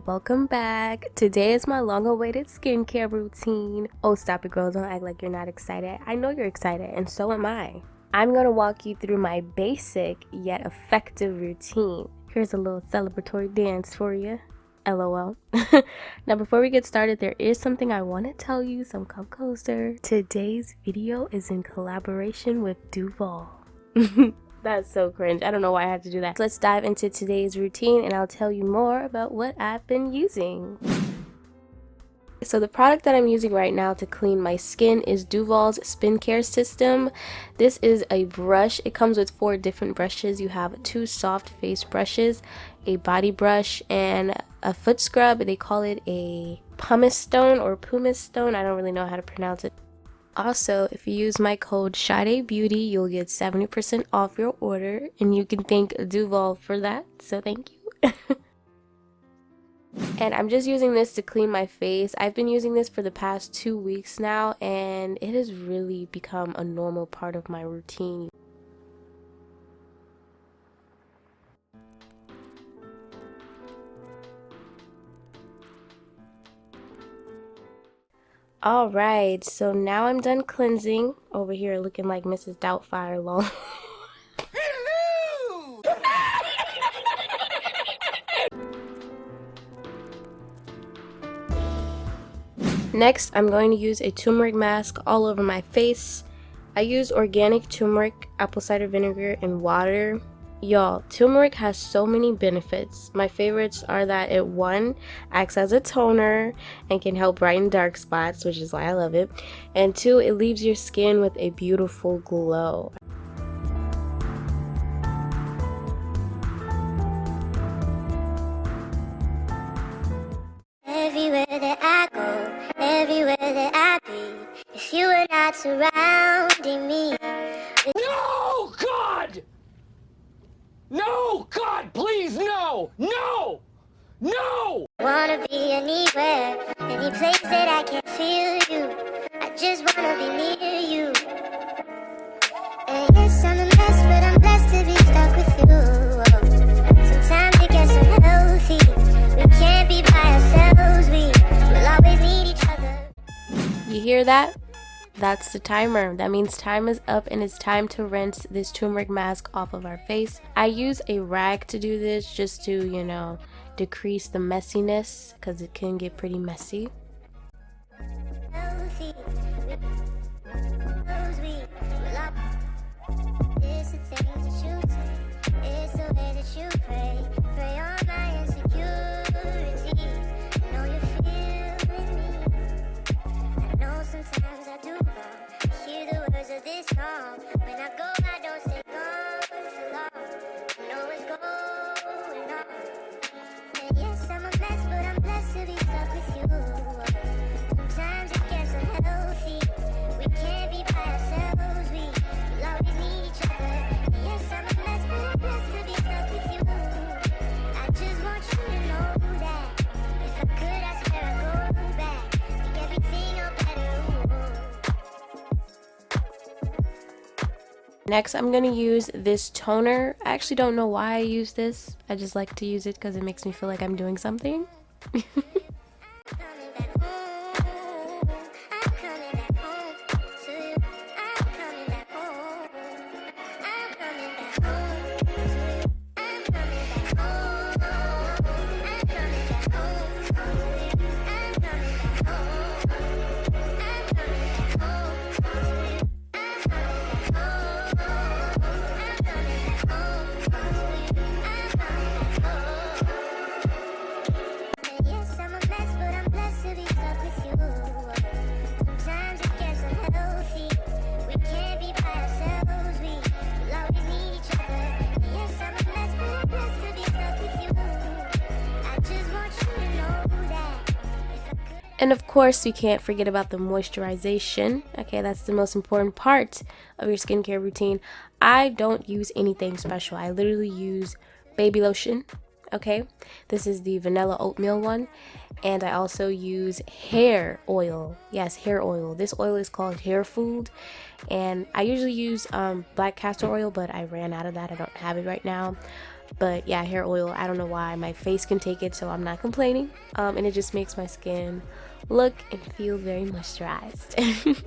welcome back. Today is my long-awaited skincare routine. Oh, stop it, girls. Don't act like you're not excited. I know you're excited, and so am I. I'm going to walk you through my basic yet effective routine. Here's a little celebratory dance for you. LOL. Now, before we get started, there is something I want to tell you, so come closer. Today's video is in collaboration with Duval. That's so cringe. I don't know why I had to do that. So let's dive into today's routine and I'll tell you more about what I've been using. So the product that I'm using right now to clean my skin is Duval's Spin Care System. This is a brush. It comes with 4 different brushes. You have 2 soft face brushes, a body brush, and a foot scrub. They call it a pumice stone or pumice stone. I don't really know how to pronounce it. Also, if you use my code Sade Beauty, you'll get 70% off your order, and you can thank Duval for that, so thank you. And I'm just using this to clean my face. I've been using this for the past 2 weeks now, and it has really become a normal part of my routine. Alright, so now I'm done cleansing. Over here looking like Mrs. Doubtfire long. Hello! Next, I'm going to use a turmeric mask all over my face. I use organic turmeric, apple cider vinegar, and water. Y'all, turmeric has so many benefits. My favorites are that it 1 acts as a toner and can help brighten dark spots, which is why I love it, and 2, it leaves your skin with a beautiful glow. Everywhere that I go, everywhere that I be, if you are not surrounding me. No, God! No, God, please, no! No! No! I wanna be anywhere, any place that I can feel you. I just wanna be near you. And yes, I'm a mess, but I'm blessed to be stuck with you. Sometimes it gets unhealthy. We can't be by ourselves, we will always need each other. You hear that? That's the timer. That means time is up and it's time to rinse this turmeric mask off of our face. I use a rag to do this just to, you know, decrease the messiness because it can get pretty messy. Healthy. It's the things that you say, it's the way that you pray. Pray on my insecurities. I know you feel me. I know sometimes I do wrong. Hear the words of this song. When I go, I don't stay gone for long. I know what's going on. And yes, I'm a mess, but I'm blessed to be stuck with you. Sometimes it gets unhealthy. We can't be by ourselves. We will always need each other. And yes, I'm a mess, but I'm blessed to be stuck with you. I just want you to know that if I could, I swear I'd go back. Make everything all better. Next, I'm going to use this toner. I actually don't know why I use this. I just like to use it because it makes me feel like I'm doing something. Coming back home. I'm coming back home to you. I'm coming back home. I'm coming back home to you. I'm coming back home. I'm coming back home to you. I'm coming back home. I'm coming back home to you. I'm coming back home. I'm coming back home to you. I'm coming back home. And yes, I'm a mess, but I'm blessed to be stuck with you. Sometimes it gets unhealthy. We can't be by ourselves. We will always need each other. And yes, I'm a mess, but I'm blessed to be stuck with you. I just want you to know that if I could. And of course, you can't forget about the moisturization. Okay, that's the most important part of your skincare routine. I don't use anything special. I literally use baby lotion. Okay, this is the vanilla oatmeal one, and I also use hair oil. Yes, hair oil. This oil is called hair food, and I usually use black castor oil, but I ran out of that. I don't have it right now. But yeah, hair oil, I don't know why. My face can take it, so I'm not complaining. And it just makes my skin look and feel very moisturized.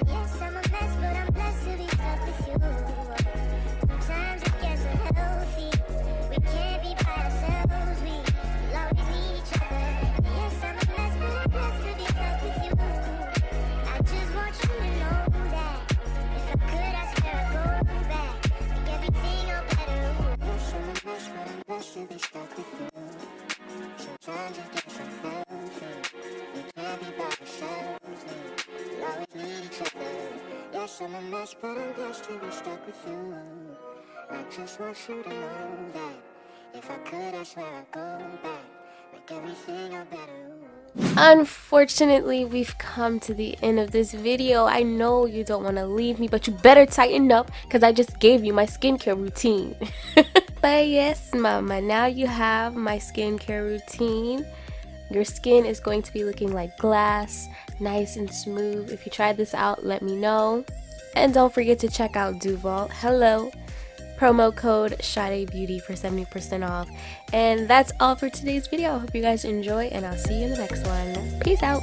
Yes, I'm a mess, but I'm blessed to be stuck with you. Sometimes it gets unhealthy. We can't be by ourselves. We always need each other. Yes, I'm a mess, but I'm blessed to be stuck with you. I just want you to know that if I could, I swear I'd go back. Make everything all better. Yes, I'm a mess, but I'm blessed to be stuck with you. Sometimes it gets unhealthy. We can't be by ourselves. We always need each other. Yes, I'm a mess, but I'm blessed to be stuck with you. I just want you to know that if I could, I swear I'd go back. Make everything all better. Unfortunately, we've come to the end of this video. I know you don't want to leave me, but you better tighten up because I just gave you my skincare routine. But yes, mama, now you have my skincare routine. Your skin is going to be looking like glass, nice and smooth. If you try this out, let me know. And don't forget to check out Duval. Hello. Promo code SadeBeauty for 70% off. And that's all for today's video. I hope you guys enjoy, and I'll see you in the next one. Peace out.